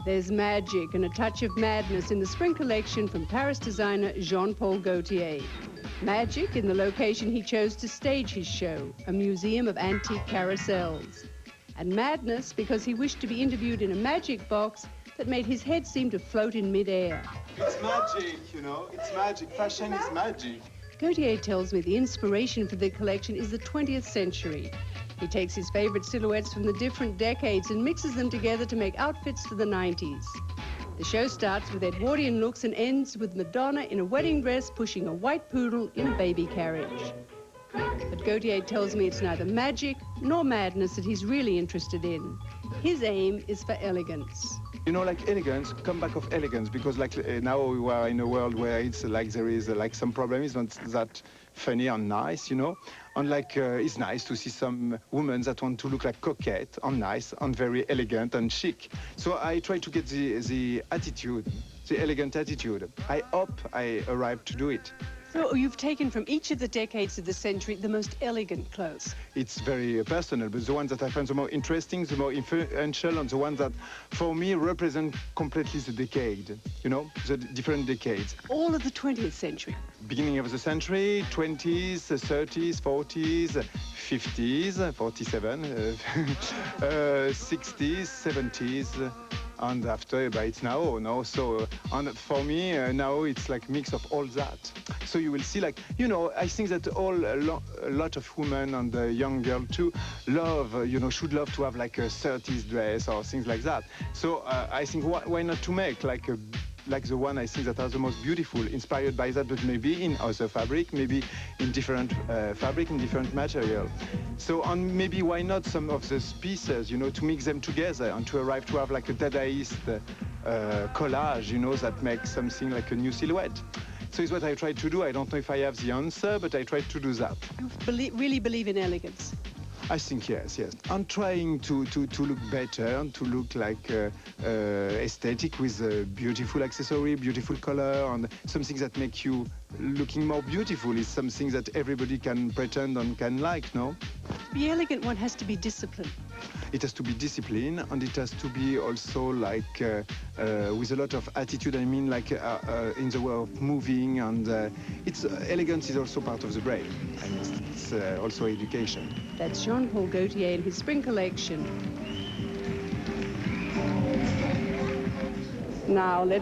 There's magic and a touch of madness in the spring collection from Paris designer Jean-Paul Gautier. Magic in the location he chose to stage his show, a museum of antique carousels. And madness because he wished to be interviewed in a magic box that made his head seem to float in mid-air. It's magic, you know, it's magic. Fashion is magic. Gautier tells me the inspiration for the collection is the 20th century. He takes his favorite silhouettes from the different decades and mixes them together to make outfits for the 90s. The show starts with Edwardian looks and ends with Madonna in a wedding dress pushing a white poodle in a baby carriage. But Gautier tells me it's neither magic nor madness that he's really interested in. His aim is for elegance. You know, like elegance, come back of elegance, because like now we are in a world where it's like there is like some problem is not that funny and nice, you know. And like it's nice to see some women that want to look like coquette and nice and very elegant and chic. So I try to get the attitude, the elegant attitude. I hope I arrive to do it. So you've taken from each of the decades of the century the most elegant clothes. It's very personal, but the ones that I find the more interesting, the more influential, and the ones that, for me, represent completely the decade, you know, the different decades. All of the 20th century? Beginning of the century, 20s, 30s, 40s, 50s, 47, 60s, 70s, and after, but it's now, no? So, and for me, now it's like mix of all that. So you will see, like, you know, I think that a lot of women and young girls too love, you know, should love to have like a 30s dress or things like that. So I think why not to make like the one I think that are the most beautiful, inspired by that, but maybe in other fabric, maybe in different fabric, in different material. So, and maybe why not some of these pieces, you know, to mix them together and to arrive to have like a Dadaist collage, you know, that makes something like a new silhouette. So it's what I try to do. I don't know if I have the answer, but I try to do that. You really believe in elegance? I think yes. I'm trying to look better and to look like aesthetic with beautiful accessory, beautiful color, and something that makes you looking more beautiful is something that everybody can pretend and can like, no? To be elegant, one has to be disciplined. It has to be discipline, and it has to be also like with a lot of attitude. I mean, like in the way of moving, and elegance is also part of the brain, and it's also education. That's Jean-Paul Gautier in his spring collection. Now let's